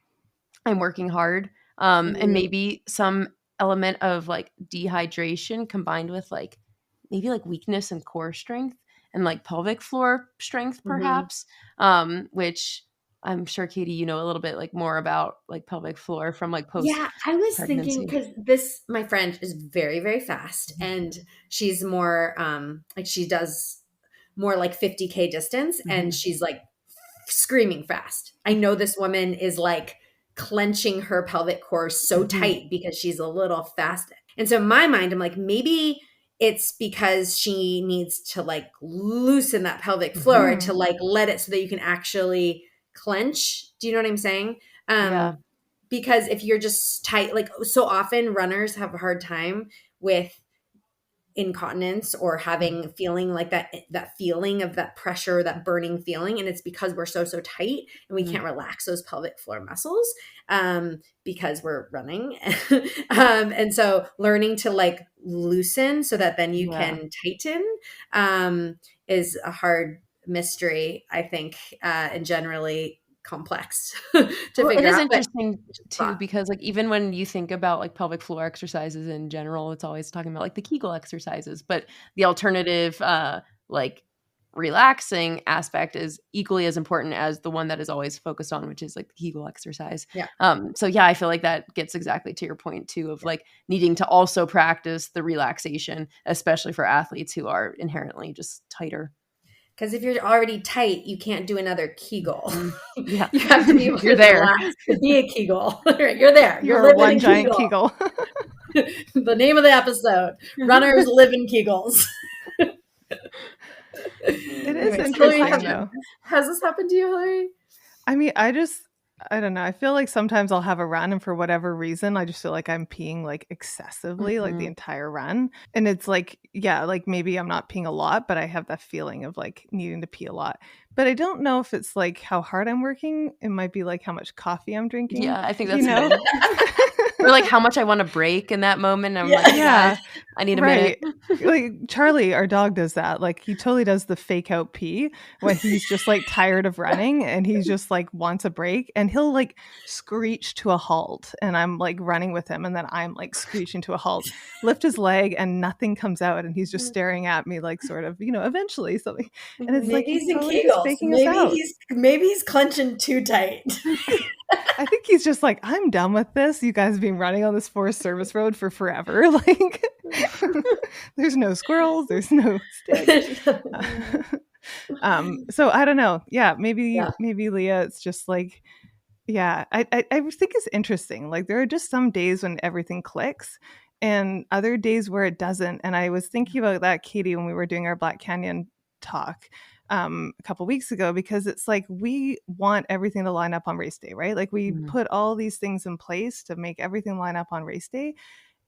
I'm working hard. And maybe some element of like dehydration combined with like maybe like weakness and core strength and like pelvic floor strength perhaps, which I'm sure Katie, you know a little bit like more about like pelvic floor from like post Yeah, I was thinking pregnancy. because my friend is very, very fast and she's more like she does more like 50K distance and she's like screaming fast. I know this woman is like clenching her pelvic core so tight because she's a little fast. And so in my mind, I'm like, maybe it's because she needs to like loosen that pelvic floor to like let it so that you can actually clench. Do you know what I'm saying? Yeah. Because if you're just tight, like so often runners have a hard time with incontinence or having feeling like that feeling of that pressure, that burning feeling. And it's because we're so tight and we can't relax those pelvic floor muscles because we're running. And so learning to like loosen so that then you can tighten is a hard mystery, I think, and generally complex to figure out. It is interesting too, because like even when you think about like pelvic floor exercises in general, it's always talking about like the Kegel exercises, but the alternative like relaxing aspect is equally as important as the one that is always focused on, which is like the Kegel exercise. So yeah, I feel like that gets exactly to your point too of like needing to also practice the relaxation, especially for athletes who are inherently just tighter. Because if you're already tight, you can't do another Kegel. Yeah, you have to be able you're to there. relax to be a Kegel. You're there. You're You're one giant Kegel. The name of the episode: Runners Live in Kegels. It is interesting, though. Has this happened to you, Hilary? I mean, I don't know. I feel like sometimes I'll have a run and for whatever reason, I just feel like I'm peeing like excessively, like the entire run. And it's like, yeah, like maybe I'm not peeing a lot, but I have that feeling of like needing to pee a lot. But I don't know if it's like how hard I'm working. It might be like how much coffee I'm drinking. Yeah, I think that's or like how much I want to break in that moment. I'm like, yeah, I need a minute. Like Charlie, our dog, does that. Like he totally does the fake out pee when he's just like tired of running and he's just like wants a break and he'll like screech to a halt and I'm like running with him and then I'm like screeching to a halt, lift his leg and nothing comes out and he's just staring at me like sort of, you know, eventually something. And it's maybe like he's totally in just Kegels. faking us out. Maybe he's clenching too tight. I think he's just like, I'm done with this. You guys have been running on this Forest Service road for forever. Like, there's no squirrels, there's no sticks. So I don't know. Yeah, maybe Leah, it's just like, yeah, I think it's interesting. Like, there are just some days when everything clicks, and other days where it doesn't. And I was thinking about that, Katie, when we were doing our Black Canyon talk a couple weeks ago, because it's like we want everything to line up on race day, right? Like we put all these things in place to make everything line up on race day.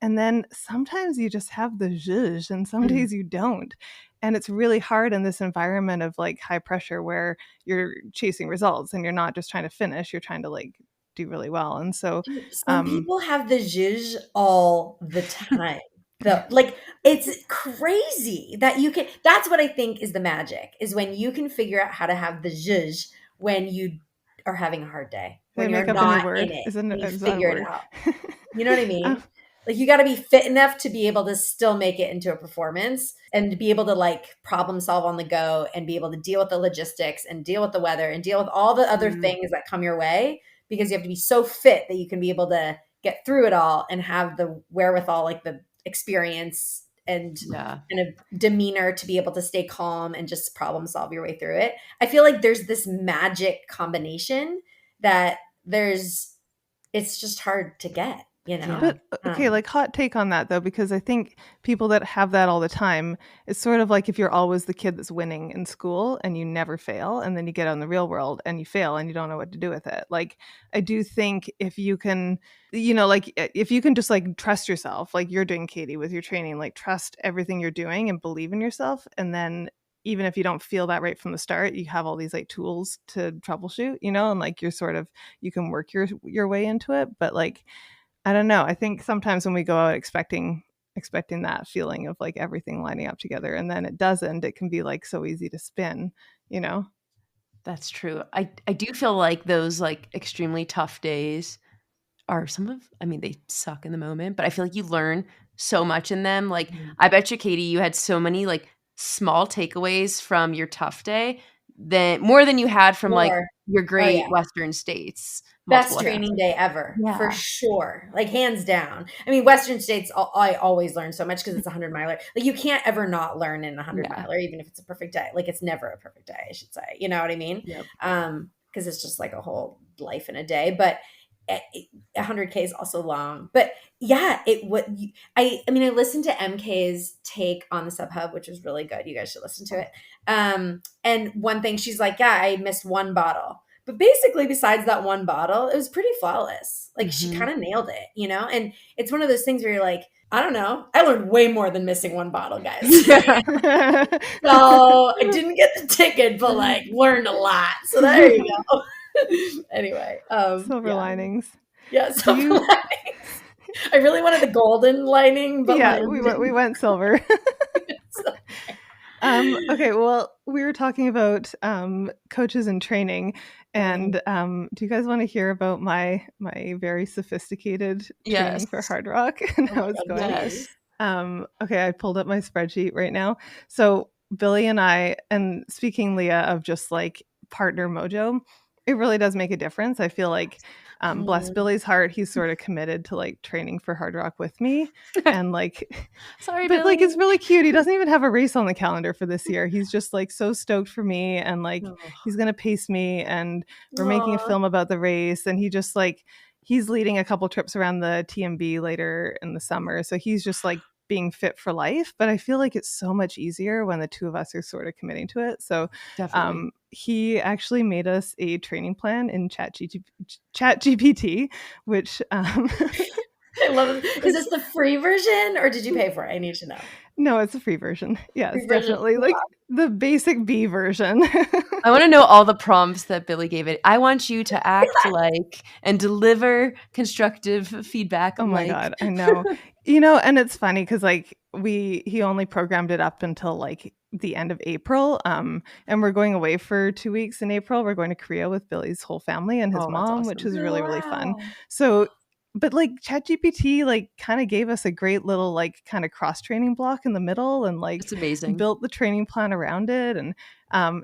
And then sometimes you just have the zhuzh and some days you don't. And it's really hard in this environment of like high pressure where you're chasing results and you're not just trying to finish, you're trying to like do really well. And so some people have the zhuzh all the time. Like it's crazy that you can. That's what I think is the magic, is when you can figure out how to have the zhuzh when you are having a hard day, when you're not in it. You figure it out. You know what I mean? Like you got to be fit enough to be able to still make it into a performance and to be able to like problem solve on the go and be able to deal with the logistics and deal with the weather and deal with all the other things that come your way, because you have to be so fit that you can be able to get through it all and have the wherewithal, like the experience and kind of demeanor to be able to stay calm and just problem solve your way through it. I feel like there's this magic combination that it's just hard to get, you know? But okay, like hot take on that though, because I think people that have that all the time, it's sort of like if you're always the kid that's winning in school and you never fail, and then you get out in the real world and you fail and you don't know what to do with it. Like I do think if you can, you know, like if you can just like trust yourself, like you're doing, Katie, with your training, like trust everything you're doing and believe in yourself. And then even if you don't feel that right from the start, you have all these like tools to troubleshoot, you know, and like you're sort of, you can work your way into it. But like, I don't know. I think sometimes when we go out expecting that feeling of like everything lining up together and then it doesn't, it can be like so easy to spin, you know? That's true. I do feel like those like extremely tough days are they suck in the moment, but I feel like you learn so much in them. Like, I bet you, Katie, you had so many like small takeaways from your tough day more than you had from like your great Western States. Best training day ever, for sure. Like, hands down. I mean, Western States, I always learn so much because it's a 100-miler. Like, you can't ever not learn in a 100-miler, even if it's a perfect day. Like, it's never a perfect day, I should say. You know what I mean? Yep. Because it's just like a whole life in a day. But 100K is also long. But yeah, I listened to MK's take on the Sub-Hub, which was really good. You guys should listen to it. And one thing, she's like, yeah, I missed one bottle. But basically, besides that one bottle, it was pretty flawless. Like, she kind of nailed it, you know? And it's one of those things where you're like, I don't know. I learned way more than missing one bottle, guys. So I didn't get the ticket, but like learned a lot. So there you go. Anyway. Silver linings. Yeah, silver linings. I really wanted the golden lining, but we went silver. Okay, well, we were talking about coaches and training, and do you guys want to hear about my very sophisticated training for Hard Rock and how it's going? Yes. Okay, I pulled up my spreadsheet right now. So Billy and I, and speaking, Leah, of just like partner mojo, it really does make a difference. I feel like bless Billy's heart, he's sort of committed to like training for Hard Rock with me, and like sorry, but Billy. like it's really cute. He doesn't even have a race on the calendar for this year. He's just like so stoked for me, and like he's gonna pace me, and we're making a film about the race, and he just like he's leading a couple trips around the TMB later in the summer, so he's just like being fit for life. But I feel like it's so much easier when the two of us are sort of committing to it. So he actually made us a training plan in ChatGPT, which I love it. Is this the free version or did you pay for it? I need to know. No, it's a free version. Yeah, it's definitely like the basic B version. I want to know all the prompts that Billy gave it. I want you to act like and deliver constructive feedback. Oh my God, I know. You know, and it's funny because like he only programmed it up until like the end of April. And we're going away for 2 weeks in April. We're going to Korea with Billy's whole family and his mom, which is really, really fun. So but like ChatGPT like kind of gave us a great little like kind of cross training block in the middle, and like it's amazing. Built the training plan around it, and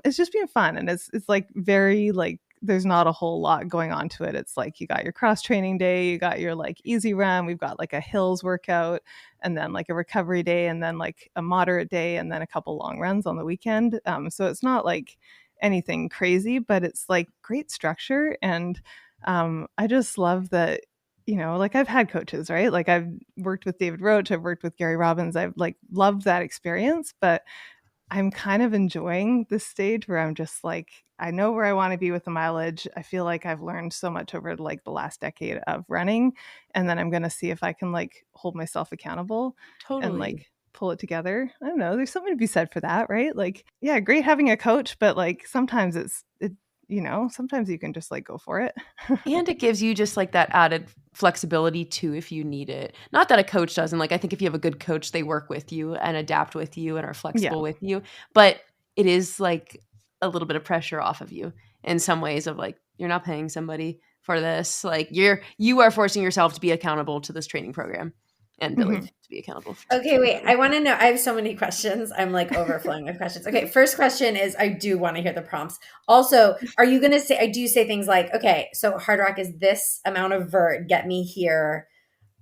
it's just been fun, and it's like very like there's not a whole lot going on to it. It's like you got your cross training day, you got your like easy run, we've got like a hills workout, and then like a recovery day, and then like a moderate day, and then a couple long runs on the weekend. So it's not like anything crazy, but it's like great structure, and I just love that. You know, like I've had coaches, right? Like I've worked with David Roach, I've worked with Gary Robbins. I've like loved that experience, but I'm kind of enjoying this stage where I'm just like, I know where I want to be with the mileage. I feel like I've learned so much over like the last decade of running, and then I'm going to see if I can like hold myself accountable and like pull it together. I don't know. There's something to be said for that, right? Like, yeah, great having a coach, but like sometimes you know, sometimes you can just like go for it. And it gives you just like that added flexibility too if you need it. Not that a coach doesn't. Like I think if you have a good coach, they work with you and adapt with you and are flexible with you. But it is like a little bit of pressure off of you in some ways of like you're not paying somebody for this. Like you are forcing yourself to be accountable to this training program. And Billy to be accountable for. Okay, wait. I want to know. I have so many questions. I'm like overflowing with questions. Okay, first question is I do want to hear the prompts. Also, are you going to say, I do say things like, okay, so Hard Rock is this amount of vert, get me here.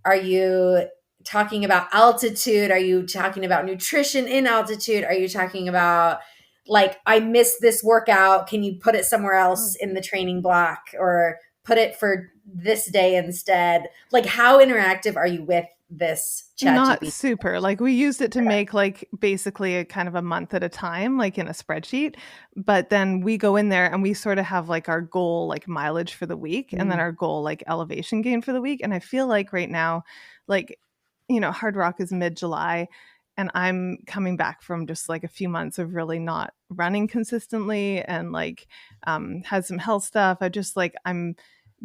Are you talking about altitude? Are you talking about nutrition in altitude? Are you talking about like, I missed this workout. Can you put it somewhere else in the training block or put it for this day instead? Like how interactive are you with this ChatGPT? Not super. Like we used it to make like basically a kind of a month at a time, like in a spreadsheet. But then we go in there and we sort of have like our goal, like mileage for the week, and then our goal, like elevation gain for the week. And I feel like right now, like, you know, Hard Rock is mid-July, and I'm coming back from just like a few months of really not running consistently and like had some health stuff. I'm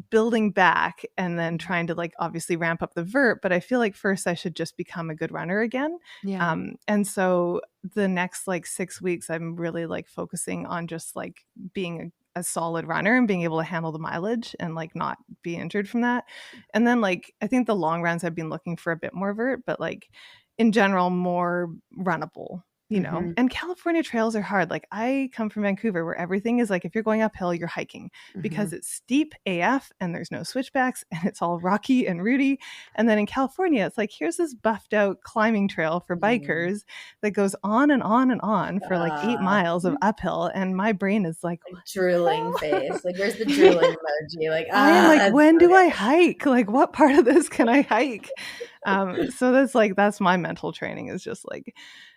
building back and then trying to like obviously ramp up the vert, but I feel like first I should just become a good runner again. And so the next like 6 weeks I'm really like focusing on just like being a solid runner and being able to handle the mileage and like not be injured from that. And then like I think the long runs I've been looking for a bit more vert, but like in general more runnable, you know. Mhm. And California trails are hard. Like I come from Vancouver where everything is like if you're going uphill you're hiking because it's steep AF and there's no switchbacks and it's all rocky and rooty. And then in California it's like here's this buffed out climbing trail for bikers that goes on and on and on for like 8 miles of uphill, and my brain is like drooling face. Like where's the drooling emoji? Like I am like, when do I I hike? Like what part of this can I hike? So that's my mental training, is just like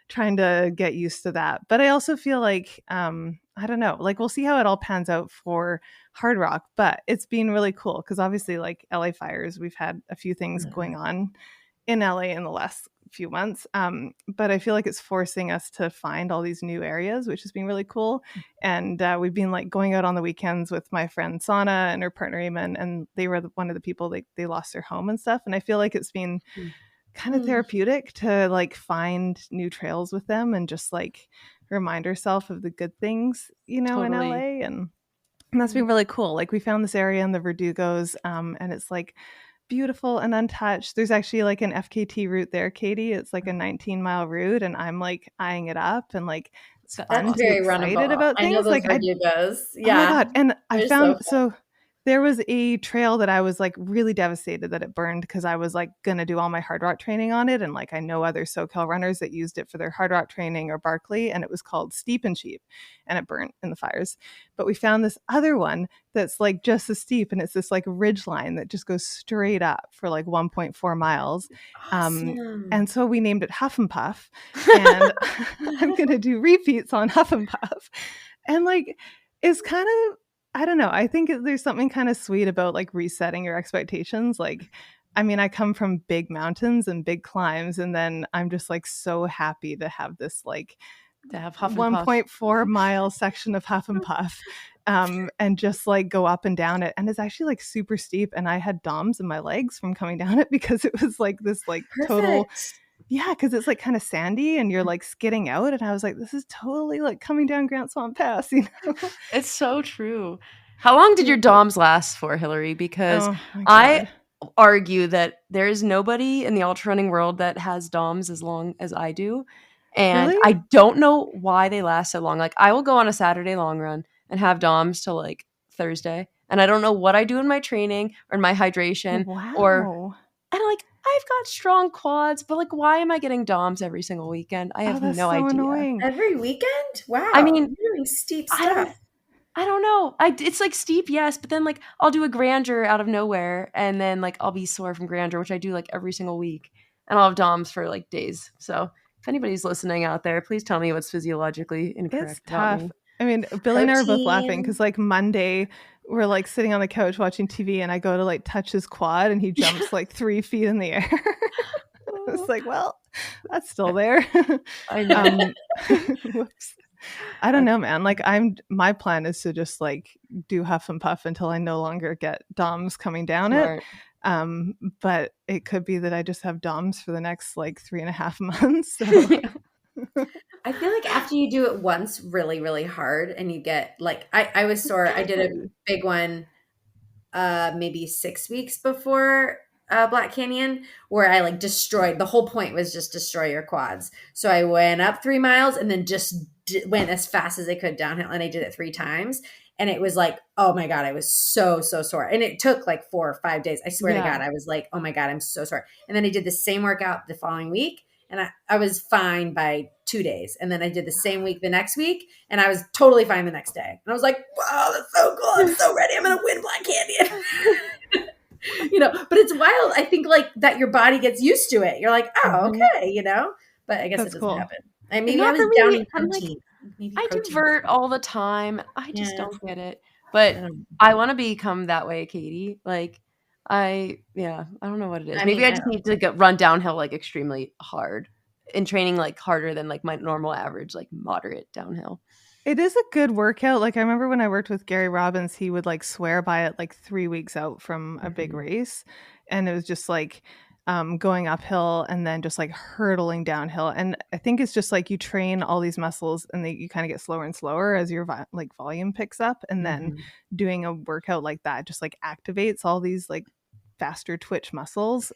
trying to get used to that. But I also feel like I don't know, like we'll see how it all pans out for Hard Rock, but it's been really cool because obviously like LA fires, we've had a few things going on in LA in the last few months, but I feel like it's forcing us to find all these new areas, which has been really cool. And we've been like going out on the weekends with my friend Sana and her partner Eamon, and they were one of the people they lost their home and stuff, and I feel like it's been kind of therapeutic to like find new trails with them and just like remind ourselves of the good things, you know, in LA. And that's been really cool. Like we found this area in the Verdugos, and it's like beautiful and untouched. There's actually like an FKT route there, Katie. It's like a 19-mile route, and I'm like eyeing it up, and like it's fun That's to be very excited runnable. about things. I know those like Verdugos. Yeah. Oh my God. And I They're found so there was a trail that I was like really devastated that it burned because I was like going to do all my hard rock training on it. And like I know other SoCal runners that used it for their hard rock training or Barkley, and it was called Steep and Cheap, and it burnt in the fires. But we found this other one that's like just as steep, and it's this like ridge line that just goes straight up for like 1.4 miles. awesome. And so we named it Huff and Puff, and I'm going to do repeats on Huff and Puff. And like, it's kind of, I don't know. I think there's something kind of sweet about like resetting your expectations. Like, I mean, I come from big mountains and big climbs, and then I'm just like so happy to have this like to have Huff and 1.4 mile section of Huff and Puff, and just like go up and down it. And it's actually like super steep, and I had DOMs in my legs from coming down it because it was like this like total. Yeah, because it's like kind of sandy and you're like skidding out. And I was like, this is totally like coming down Grant Swamp Pass, you know? It's so true. How long did your DOMs last for, Hilary? Because I argue that there is nobody in the ultra running world that has DOMs as long as I do. And Really? I don't know why they last so long. Like I will go on a Saturday long run and have DOMs till like Thursday. And I don't know what I do in my training or in my hydration. Wow. And like, I've got strong quads, but like, why am I getting DOMs every single weekend? I have no idea. Annoying. Every weekend? Wow. I mean, you're doing steep stuff. I don't know. It's like steep, yes, but then like I'll do a grandeur out of nowhere, and then like I'll be sore from grandeur, which I do like every single week, and I'll have DOMs for like days. So if anybody's listening out there, please tell me what's physiologically incorrect. It's tough. I mean, Billy and I are both laughing because like Monday we're like sitting on the couch watching TV, and I go to like touch his quad, and he jumps like 3 feet in the air. It's like, well, that's still there. I know. Whoops. I don't know, man. Like my plan is to just like do Huff and Puff until I no longer get DOMs coming down it. But it could be that I just have DOMs for the next like 3.5 months. So. I feel like after you do it once really, really hard and you get like, I was sore. I did a big one maybe 6 weeks before Black Canyon, where I like destroyed. The whole point was just destroy your quads. So I went up 3 miles and then just went as fast as I could downhill, and I did it 3 times. And it was like, oh my God, I was so sore. And it took like 4 or 5 days. I swear to God, I was like, oh my God, I'm so sore. And then I did the same workout the following week, and I was fine by 2 days. And then I did the same week the next week, and I was totally fine the next day. And I was like, wow, that's so cool. I'm so ready. I'm going to win Black Canyon. You know, but it's wild. I think like that your body gets used to it. You're like, oh, okay, you know, but I guess it doesn't happen. I mean, I was down in protein. I do vert all the time. I just don't get it. But I want to become that way, Katie. Like, I don't know what it is. Maybe I just need to run downhill like extremely hard in training, like harder than like my normal average, like moderate downhill. It is a good workout. Like I remember when I worked with Gary Robbins, he would like swear by it like 3 weeks out from a big race. And it was just like, going uphill and then just like hurtling downhill. And I think it's just like you train all these muscles and you kind of get slower and slower as your like volume picks up. And then doing a workout like that just like activates all these like faster twitch muscles.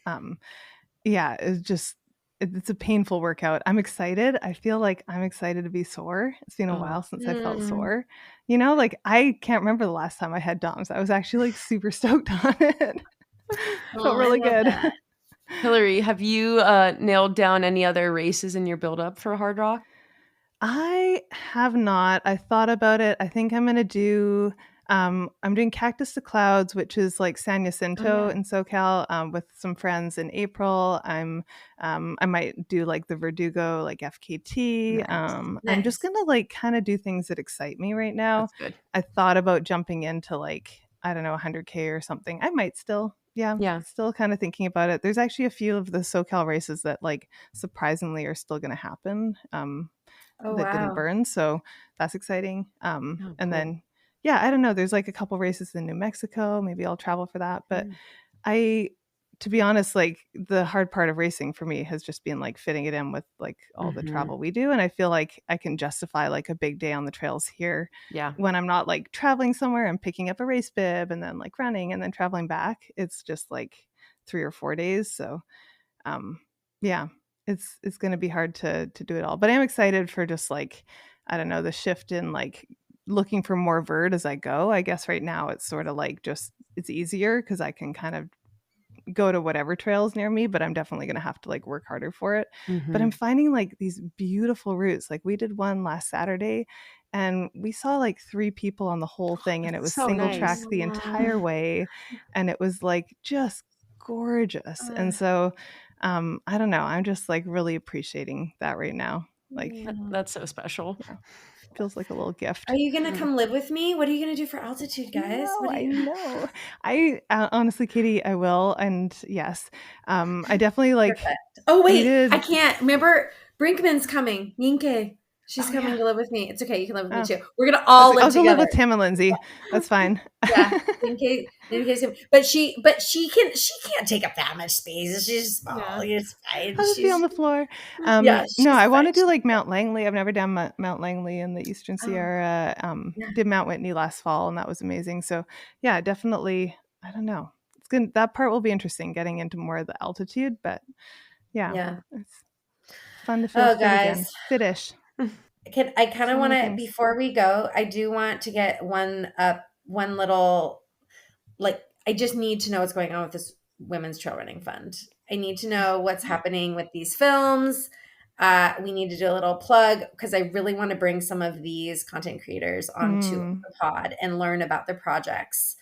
It's a painful workout. I'm excited. I feel like I'm excited to be sore. It's been a while since I felt sore. Like I can't remember the last time I had DOMS. I was actually like super stoked on it. Felt really good. That. Hilary, have you nailed down any other races in your build-up for Hard Rock? I have not. I thought about it. I think I'm going to do, I'm doing Cactus to Clouds, which is like San Jacinto in SoCal with some friends in April. I might do like the Verdugo, like FKT. Nice. I'm just going to like kind of do things that excite me right now. That's good. I thought about jumping into like, I don't know, 100K or something. I might still. Yeah. Still kind of thinking about it. There's actually a few of the SoCal races that like surprisingly are still going to happen didn't burn. So that's exciting. And then, I don't know. There's like a couple races in New Mexico. Maybe I'll travel for that. But to be honest, like the hard part of racing for me has just been like fitting it in with like all the travel we do. And I feel like I can justify like a big day on the trails here when I'm not like traveling somewhere and picking up a race bib and then like running and then traveling back. It's just like 3 or 4 days. So it's going to be hard to do it all. But I'm excited for just like, I don't know, the shift in like looking for more vert as I go. I guess right now it's sort of like just it's easier because I can kind of go to whatever trails near me, but I'm definitely going to have to like work harder for it. But I'm finding like these beautiful routes. Like we did one last Saturday and we saw like 3 people on the whole thing and it was so single nice. track the entire way. And it was like just gorgeous. And so I don't know. I'm just like really appreciating that right now. Like that's so special. Yeah. Feels like a little gift. Are you gonna come live with me? What are you gonna do for altitude, guys? No, I know. I honestly, Katie, I will. And yes, I definitely like. Perfect. Oh wait, I can't remember. Brinkman's coming. Ninke. She's coming to live with me. It's okay. You can live with me too. We're gonna all live together. I'll go live with Tim and Lindsay. That's fine. Yeah, but she can't take up that much space. She's small. It's fine. I'll just be on the floor. I want to do like Mount Langley. I've never done Mount Langley in the Eastern Sierra. Did Mount Whitney last fall, and that was amazing. So yeah, definitely. I don't know. It's good. That part will be interesting, getting into more of the altitude. But it's fun to feel fit again. Fit-ish. I kind of want to, before we go, I do want to get one little, like, I just need to know what's going on with this Women's Trail Running Fund. I need to know what's happening with these films. We need to do a little plug because I really want to bring some of these content creators onto the pod and learn about their projects.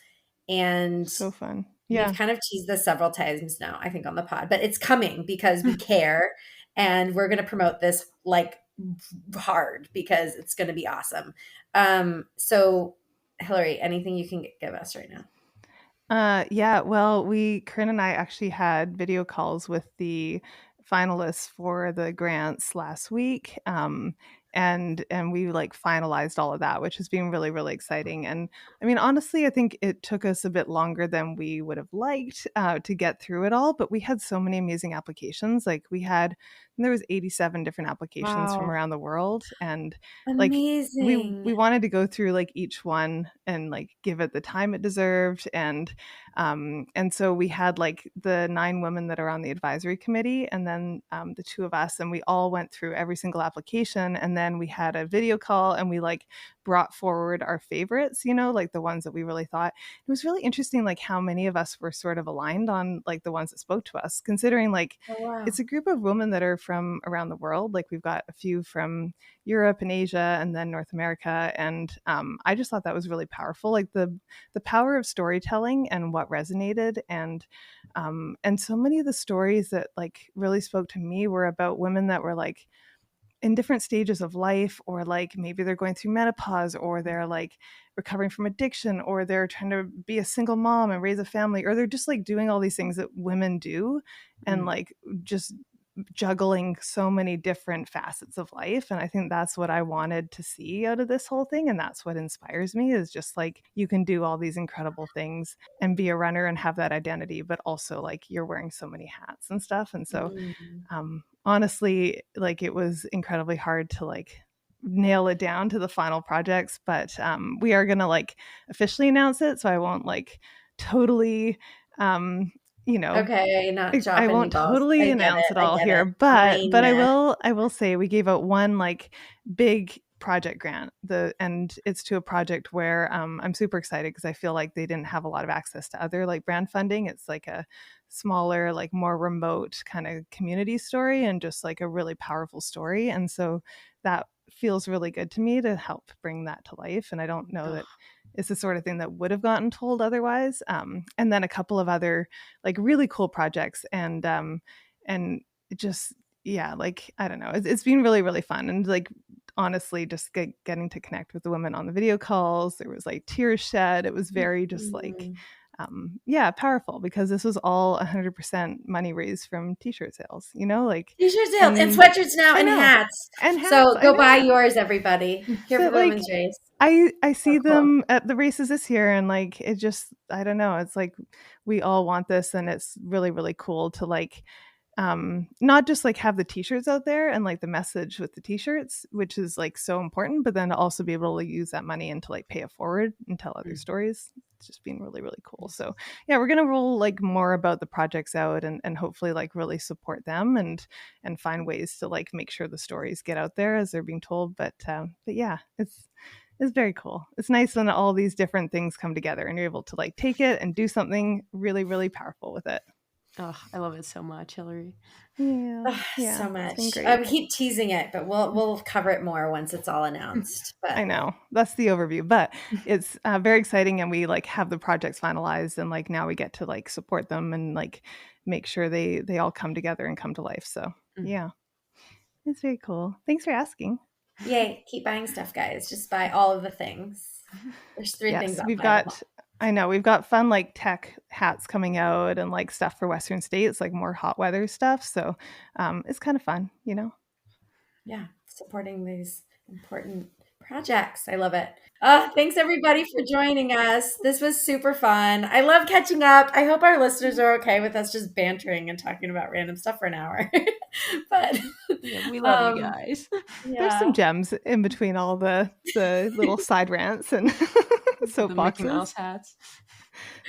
And so fun. Yeah. We've kind of teased this several times now, I think, on the pod, but it's coming because we care and we're going to promote this like hard because it's going to be awesome. So Hilary, anything you can give us right now? Well, Corinne and I actually had video calls with the finalists for the grants last week. And we like finalized all of that, which has been really, really exciting. And I mean, honestly, I think it took us a bit longer than we would have liked to get through it all, but we had so many amazing applications. Like there was 87 different applications from around the world. And amazing. Like we wanted to go through like each one and like give it the time it deserved. And so we had like the 9 women that are on the advisory committee and then the 2 of us, and we all went through every single application. And then we had a video call and we like brought forward our favorites, like the ones that we really thought. It was really interesting, like how many of us were sort of aligned on like the ones that spoke to us, considering like it's a group of women that are from around the world. Like we've got a few from Europe and Asia and then North America. And I just thought that was really powerful, like the power of storytelling and what resonated. And so many of the stories that like really spoke to me were about women that were like in different stages of life, or like maybe they're going through menopause, or they're like recovering from addiction, or they're trying to be a single mom and raise a family, or they're just like doing all these things that women do and like just juggling so many different facets of life. And I think that's what I wanted to see out of this whole thing. And that's what inspires me, is just like, you can do all these incredible things and be a runner and have that identity, but also like you're wearing so many hats and stuff. And so honestly, like it was incredibly hard to like nail it down to the final projects, but we are going to like officially announce it. So I won't like totally, okay, not drop I won't totally announce it all here, but I will say we gave out one like big project grant, and it's to a project where I'm super excited because I feel like they didn't have a lot of access to other like brand funding. It's like a smaller, like more remote kind of community story, and just like a really powerful story. And so that feels really good to me to help bring that to life. And I don't know that it's the sort of thing that would have gotten told otherwise. And then a couple of other like really cool projects, and it just, yeah, like, I don't know, it's been really, really fun. And like, honestly, just getting to connect with the women on the video calls, there was like tears shed. It was very just like, powerful, because this was all 100% money raised from t-shirt sales, like t-shirt sales and sweatshirts now, and hats. So go buy yours, everybody. Here for the women's race. I see them at the races this year, and like, it just, I don't know, it's like we all want this, and it's really, really cool to like not just like have the t-shirts out there and like the message with the t-shirts, which is like so important, but then to also be able to use that money and to like pay it forward and tell other stories. It's just been really, really cool. So yeah, we're going to roll like more about the projects out, and hopefully like really support them and find ways to like make sure the stories get out there as they're being told. But yeah, it's very cool. It's nice when all these different things come together and you're able to like take it and do something really, really powerful with it. Oh, I love it so much, Hilary. Yeah, so much. I keep teasing it, but we'll cover it more once it's all announced. But I know that's the overview, but it's very exciting, and we like have the projects finalized, and like now we get to like support them and like make sure they all come together and come to life. So yeah, it's very cool. Thanks for asking. Yay! Keep buying stuff, guys. Just buy all of the things. There's 3 things we've got. I know we've got fun like tech hats coming out, and like stuff for Western states, like more hot weather stuff. So it's kind of fun, Yeah, supporting these important projects. I love it. Thanks everybody for joining us. This was super fun. I love catching up. I hope our listeners are okay with us just bantering and talking about random stuff for an hour. But yeah, we love you guys. Yeah. There's some gems in between all the little side rants and soapboxes. Mickey Mouse hats.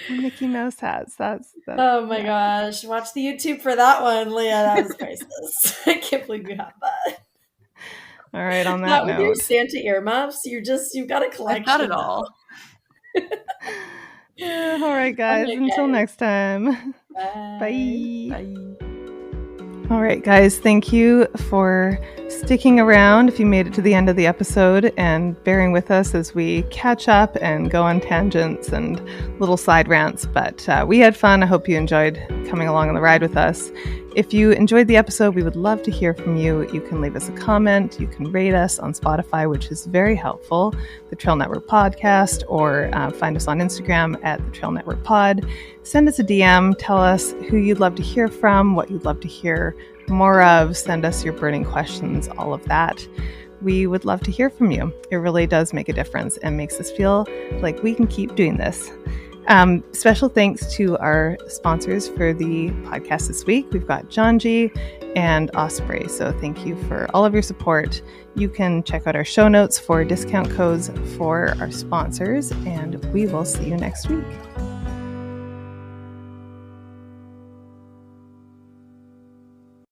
Mickey Mouse hats. That's oh my gosh. Watch the YouTube for that one, Leah. That was priceless. I can't believe you have that. All right, on that note. With your Santa earmuffs, you've got a collection. I got it all. All right, guys. Okay, until next time. Bye. Bye. All right, guys. Thank you for sticking around if you made it to the end of the episode and bearing with us as we catch up and go on tangents and little side rants. But we had fun. I hope you enjoyed coming along on the ride with us. If you enjoyed the episode, we would love to hear from you. You can leave us a comment. You can rate us on Spotify, which is very helpful, the Trail Network Podcast, or find us on Instagram at the Trail Network Pod. Send us a DM. Tell us who you'd love to hear from, what you'd love to hear more of. Send us your burning questions, all of that. We would love to hear from you. It really does make a difference and makes us feel like we can keep doing this. Special thanks to our sponsors for the podcast this week. We've got Janji and Osprey. So thank you for all of your support. You can check out our show notes for discount codes for our sponsors, and we will see you next week.